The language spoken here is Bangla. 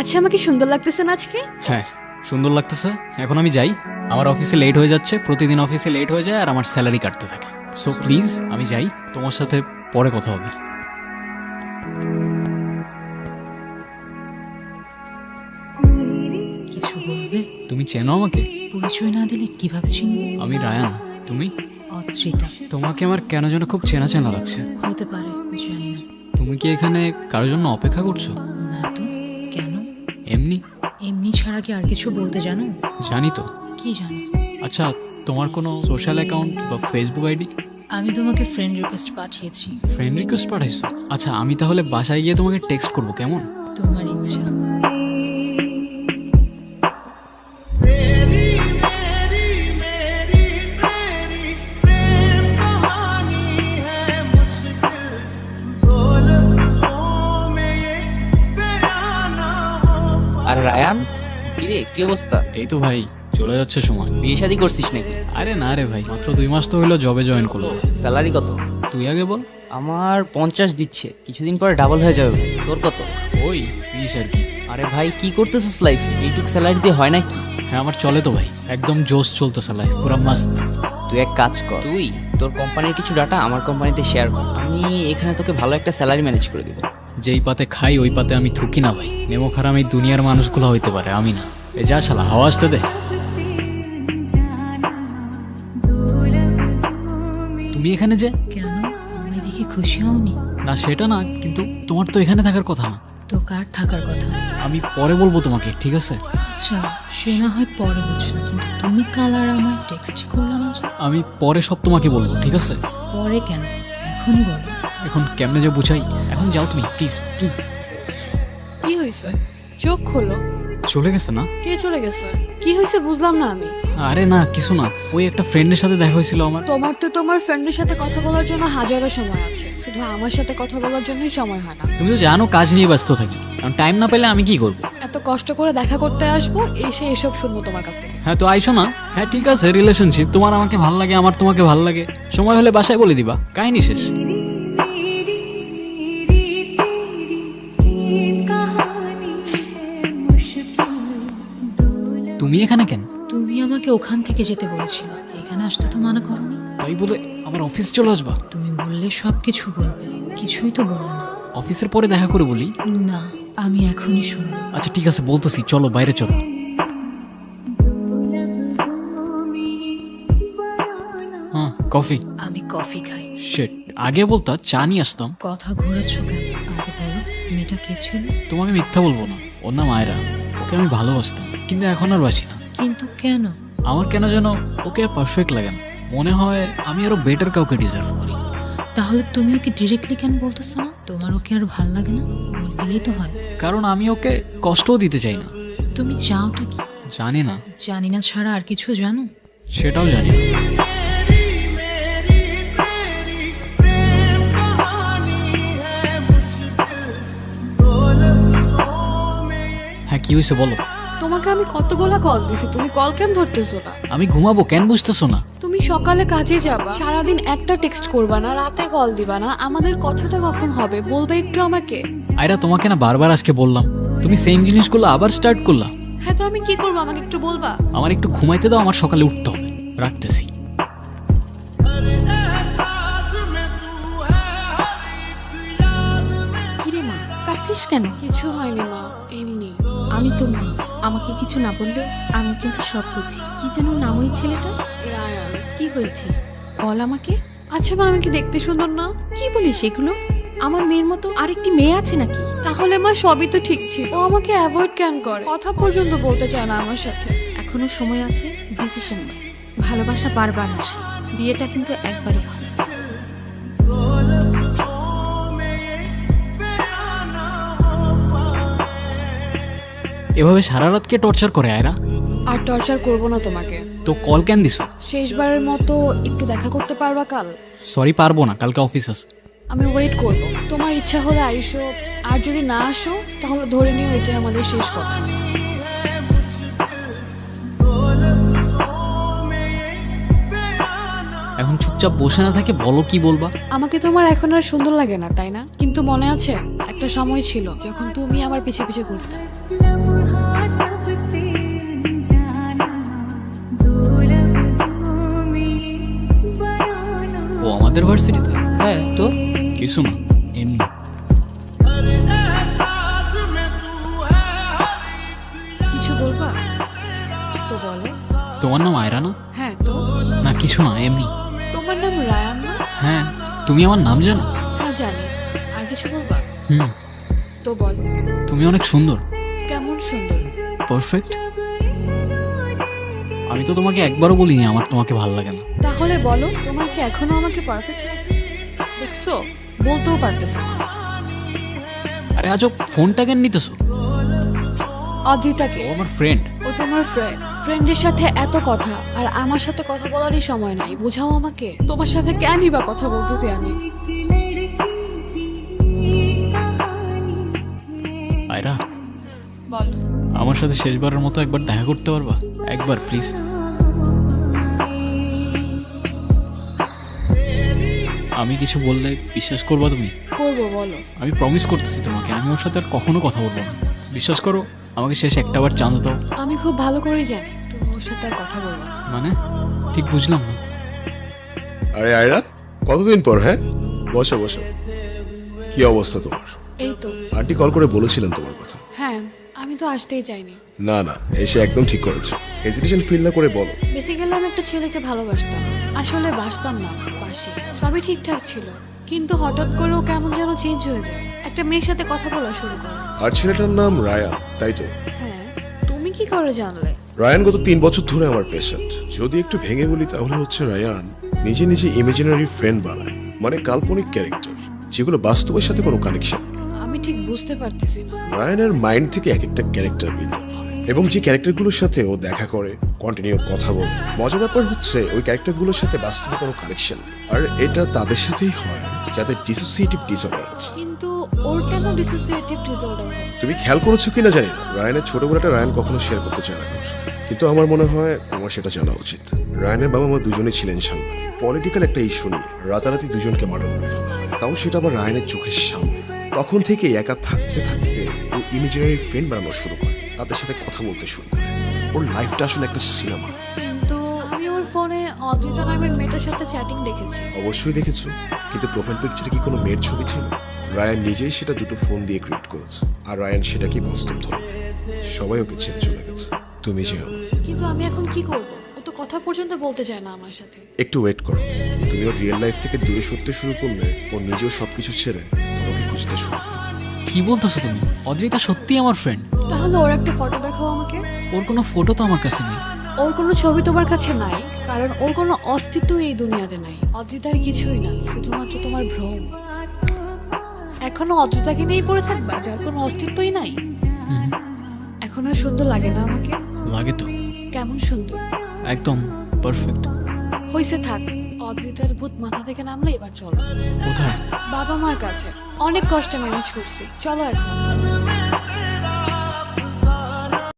আচ্ছা, আমাকে সুন্দর লাগতেছে না আজকে? হ্যাঁ সুন্দর লাগতেছে। এখন আমি যাই, আমার অফিসে লেট হয়ে যাচ্ছে, প্রতিদিন অফিসে লেট হয়ে যায় আর আমার স্যালারি কাটতে থাকে। সো প্লিজ আমি যাই, তোমার সাথে পরে কথা হবে। কিছু বলবে? তুমি চেনো আমাকে? পরিচয় না দিলে কিভাবে চিনবো? আমি রায়ান, তুমি? অদ্রিতা। তোমাকে আমার কেন যেন খুব চেনা চেনা লাগছে। হতে পারে, জানি না। তুমি কি এখানে কারোর জন্য অপেক্ষা করছো? না তো, কেন? এমনি। এমনি ছাড়া কি আর কিছু বলতে জানো? জানি তো। কি জানো? আচ্ছা, তোমার কোনো সোশ্যাল অ্যাকাউন্ট বা ফেসবুক আইডি? আমি তোমাকে ফ্রেন্ড রিকোয়েস্ট পাঠিয়েছি। ফ্রেন্ড রিকোয়েস্ট পাঠাইছো? আচ্ছা, আমি তাহলে বাসায় গিয়ে তোমাকে টেক্সট করবো, কেমন? তোমার ইচ্ছা। আর রায়ান, কিরে কি অবস্থা? এই তো ভাই, চলে যাচ্ছে সময়। বিয়ে শাদী করছিস নাকি? আরে না রে ভাই, মাত্র 2 মাস তো হইলো জবে জয়েন করলো। স্যালারি কত? তুই আগে বল। আমার 50 দিচ্ছে, কিছুদিন পরে ডাবল হয়ে যাবে ভাই। তোর কত? ওই 20 আর কি। আরে ভাই কি করতেছিস লাইফ? এইটুক স্যালারি দিয়ে হয় নাকি? হ্যাঁ আমার চলে তো ভাই, একদম জোশ চলতেছে লাইফ, পুরো মাস্ত। তুই এক কাজ কর, তুই তোর কোম্পানির কিছু ডাটা আমার কোম্পানিতে শেয়ার কর, আমি এখানে তোকে ভালো একটা স্যালারি ম্যানেজ করে দিব। যেই পাতে খাই ওই পাতে আমি থুকি না ভাই। নেমো খারাপ এই দুনিয়ার মানুষগুলো হইতে পারে, আমি না। এ যা শালা, হাওয়া আসতে দে। তুমি এখানে যে? কেন, আমায় দেখে খুশি হওনি? না সেটা না, কিন্তু তোমার তো এখানে থাকার কথা না। তো কার থাকার কথা? আমি পরে বলবো তোমাকে, ঠিক আছে? আচ্ছা, সে না হয় পরে বুঝলাম, কিন্তু তুমি কাল আর আমায় টেক্সট করলে না যে? আমি পরে সব তোমাকে বলবো, ঠিক আছে? পরে কেন, এখনই বলো। এখন কেমনে যে বুঝাই, এখন যাও তুমি প্লিজ প্লিজ। কি হয়েছে? চোখ খোলো। চলে গেছে না? কে চলে গেছে? কি হয়েছে বুঝলাম না আমি। আরে না কিছু না, ওই একটা ফ্রেন্ডের সাথে দেখা হয়েছিল আমার। তোমার তো তোমার ফ্রেন্ডের সাথে কথা বলার জন্য হাজারো সময় আছে, শুধু আমার সাথে কথা বলার জন্যই সময় হয় না। তুমি তো জানো কাজ নিয়ে ব্যস্ত থাকি, কারণ টাইম না পেলে আমি কি করব? এত কষ্ট করে দেখা করতে আসবো, এসে এসব শুনবো তোমার কাছ থেকে। হ্যাঁ তো আইসো না। হ্যাঁ ঠিক আছে, রিলেশনশিপ, তোমার আমাকে ভাল লাগে, আমার তোমাকে ভাল লাগে, সময় হলে বাসায় বলে দিবা, কাহিনী শেষ। তুমি এখানে কেন? তুমি আমাকে ওখান থেকে যেতে বলেছিলে, এখানে আসতে তো মানা করনি। তাই বলে আমার অফিস চলে আসবা? তুমি বললে সব কিছু বলবে, কিছুই তো বললে না। অফিসের পরে দেখা করে বলি। না, আমি এখনই শুনবো। আচ্ছা ঠিক আছে বলতেছি, চলো বাইরে চলো। হ্যাঁ কফি। আমি কফি খাই। শিট, আগে বলতা চা নিয়ে আসতাম। কথা ঘোরাচ্ছ কেন, আগে বলো মেয়েটা কে ছিল? তোমাকে মিথ্যা বলবো না, ওর নাম আয়রা। ওকে আমি ভালোবাসতাম, কিন্তু এখন আর বাসি না। কিন্তু কেন? আমার কেন যেন ওকে আর পারফেক্ট লাগে না, মনে হয় আমি আরো বেটার কাউকে ডিজার্ভ করি। তাহলে তুমি ওকে ডিরেক্টলি কেন বলতেছো না? তোমার ওকে আর ভাল লাগে না? বললেই তো হয়। কারণ আমি ওকে কষ্টও দিতে চাই না। তুমি চাওটা কি? জানি না। জানি না ছাড়া আর কিছু জানো? সেটাও জানি না। হ্যাঁ কি হয়েছে বলো। তোমাকে আমি কতগুলা কল দিছি, তুমি কল কেন ধরতেছো না? আমি ঘুমাবো, কেন বুঝতেছো না? তুমি সকালে কাজে যাবা, সারাদিন একটা টেক্সট করবা না, রাতে কল দিবা না, আমাদের কথাটা কখন হবে বলবে একটু আমাকে। আয়রা তোমাকে না বারবার আজকে বললাম, তুমি সেম জিনিসগুলো আবার স্টার্ট করলা। হ্যাঁ তো আমি কি করবো, আমাকে একটু বলবা? আমার একটু ঘুমাইতে দাও, আমার সকালে উঠতে হবে। রাখতেছি। কিরে মা, কাঁদছিস কেন? কিছু হয়নি মা, এমনি। আমি তো মা, আমাকে কিছু না বললেও আমি কিন্তু সব বুঝি। কি যেন নাম ওই ছেলেটা? রায়ান। কি হয়েছে বল আমাকে। আচ্ছা মা, আমি কি দেখতে সুন্দর না? কি বলিস এগুলো? আমার মেয়ের মতো আরেকটি মেয়ে আছে নাকি? তাহলে মা সবই তো ঠিক ছিল, ও আমাকে অ্যাভয়েড কেন করে, কথা পর্যন্ত বলতে চায় না আমার সাথে। এখনো সময় আছে, ডিসিশন নে। ভালোবাসা বারবার আসে, বিয়েটা কিন্তু একবারই হয়। এভাবে সারা রাত কে টর্চার করে আয়রা? আর টর্চার করবো না তোমাকে। তো কল কেন দিছো? শেষবারের মতো একটু দেখা করতে পারবা কাল? সরি পারবো না, কালকে অফিস আছে। আমি ওয়েট করব, তোমার ইচ্ছা হলে আইসো, আর যদি না আসো তাহলে ধরে নিও এটাই আমাদের শেষ কথা। এখন চুপচাপ বসে না থাকে, বলো কি বলবা। আমাকে তোমার এখন আর সুন্দর লাগে না, তাই না? কিন্তু মনে আছে একটা সময় ছিল যখন তুমি আমার পিছে পিছে ঘুরতে। আমাদের ভার্সিটিতে? হ্যাঁ তো কিছু না, এমনি। কিছু বলবা তো বলো। তোমার নাম আয়রা না? হ্যাঁ তো। না কিছু না, এমনি। তোমার নাম রায়ান না? হ্যাঁ, তুমি আমার নাম জানো? হ্যাঁ জানি। আর কিছু বলবা হুম, তো বলো। তুমি অনেক সুন্দর। কেমন সুন্দর? পারফেক্ট। আমি তো তোমাকে একবারও বলিনি আমার তোমাকে ভালো লাগে না। তাহলে বলো, তোমার কি এখনো আমাকে পারফেক্ট লাগে? দেখছো, বলতেও পারতেছো না। আরে আজব, ফোনটা কেন নিতেছো? অজিতাকে। ও আমার ফ্রেন্ড। ও তোমার ফ্রেন্ড। ফ্রেন্ডের সাথে এত কথা, আর আমার সাথে কথা বলারই সময় নাই, বোঝাও আমাকে। তোমার সাথে কেনই বা কথা বলতেছি আমি? আয়রা, বলো। আমার সাথে শেষবারের মতো একবার দেখা করতে পারবা? একবার প্লিজ। আমি কিছু বললে বিশ্বাস করবা তুমি? করবো, বলো। আমি প্রমিস করতেছি তোমাকে, আমি ওর সাথে আর কখনো কথা বলবো না। বিশ্বাস করো, আমাকে শেষ একটাবার চান্স দাও। আমি খুব ভালো করেই জানি তুমি ওর সাথে আর কথা বলবো না। মানে ঠিক বুঝলাম না। আরে আয়রা, কতদিন পর? হ্যাঁ, বসো বসো। কি অবস্থা তোমার? এই তো। আন্টি কল করে বলেছিলেন তোমার কথা। হ্যাঁ, আমি তো আসতেই চাইনি। না না, এসে একদম ঠিক করেছো। হেজিটেশন ফিল না করে বলো। বেসিক্যালি আমি একটা ছেলেকে ভালোবাসতাম। আসলে বাসতাম না, বাসি। সবই ঠিকঠাক ছিল, কিন্তু হঠাৎ করে ও কেমন যেন চেঞ্জ হয়ে যায়। একটা মেয়ের সাথে কথা বলা শুরু করে। আর ছেলেটার নাম রায়ান, তাই তো? হ্যাঁ, তুমি কি করে জানলে? রায়ান গত 3 বছর ধরে আমার পেশেন্ট। যদি একটু ভেঙে বলি তাহলে হচ্ছে রায়ান নিজে নিজে ইমাজিনারি ফ্রেন্ড বানায়, মানে কাল্পনিক ক্যারেক্টার, যেগুলো বাস্তবের সাথে কোনো কানেকশন। আমি ঠিক বুঝতে পারতেছি না। রায়ানের মাইন্ড থেকে এক একটা ক্যারেক্টার বিল্ড আপ হয়, এবং যে ক্যারেক্টারগুলোর সাথে ও দেখা করে, কন্টিনিউ কথা বলে। মজার ব্যাপার হচ্ছে ওই ক্যারেক্টারগুলোর সাথে বাস্তবে কোনো কানেকশন নেই। আর এটা তাদের সাথেই হয় যাদের ডিসোসিয়েটিভ ডিসঅর্ডার আছে। কিন্তু ওর কেন ডিসোসিয়েটিভ ডিসঅর্ডার হবে? তুমি খেয়াল করেছো কিনা জানি না, রায়ানের ছোটবেলাটা রায়ান কখনো শেয়ার করতে চায় না কারোর সাথে, কিন্তু আমার মনে হয় আমার সেটা জানা উচিত। রায়ানের বাবা মা দুজনেই ছিলেন সাংবাদিক। পলিটিক্যাল একটা ইস্যু নিয়ে রাতারাতি দুজনকে মার্ডার করে ফেলা হয়, তাও সেটা আবার রায়ানের চোখের সামনে। তখন থেকে একা থাকতে থাকতে ও ইমেজিনারি ফ্রেন্ড বানানো শুরু করে, তাদের সাথে কথা বলতে শুরু করে। ওর লাইফটা আসলে একটা সিনেমা। কিন্তু আমি ওর ফোনে অদ্রিতা নামের মেয়েটার সাথে চ্যাটিং দেখেছি। অবশ্যই দেখেছো, কিন্তু প্রোফাইল পিকচারে কি কোনো মেয়ের ছবি ছিল? রায়ান নিজেই সেটা দুটো ফোন দিয়ে ক্রিয়েট করেছে, আর রায়ান সেটাকে বাস্তব ধরে নেয়। সবাই ওকে ছেড়ে চলে গেছে, তুমি যেও। কিন্তু আমি এখন কি করব? ও তো কথা পর্যন্ত বলতে চায় না আমার সাথে। একটু ওয়েট করো, তুমি ওর রিয়েল লাইফ থেকে দূরে সরতে শুরু করলে ও নিজেও সবকিছু ছেড়ে তোমাকে খুঁজতে শুরু করবে। কি বলতেছো তুমি? অদ্রিতা সত্যি আমার ফ্রেন্ড। তাহলে ওর একটা ফটো দেখাও আমাকে। ওর কোনো ফটো তো আমার কাছে নেই। ওর কোনো ছবি তোমার কাছে নাই, কারণ ওর কোনো অস্তিত্ব এই দুনিয়াতে নাই। অদ্রিতার কিছুই না, শুধুমাত্র তোমার ভ্রম। এখনো অদ্রিতাকে নিয়েই পড়ে থাকবা, যার কোনো অস্তিত্বই নাই। হুম, এখন আর সুন্দর লাগে না আমাকে? লাগে তো। কেমন সুন্দর! একদম পারফেক্ট। হইছে, থাক। অদ্রিতার ভূত মাথা থেকে নামলে এবার চলো। কোথায়? বাবা মার কাছে। অনেক কষ্টে ম্যানেজ করছি, চলো এখন।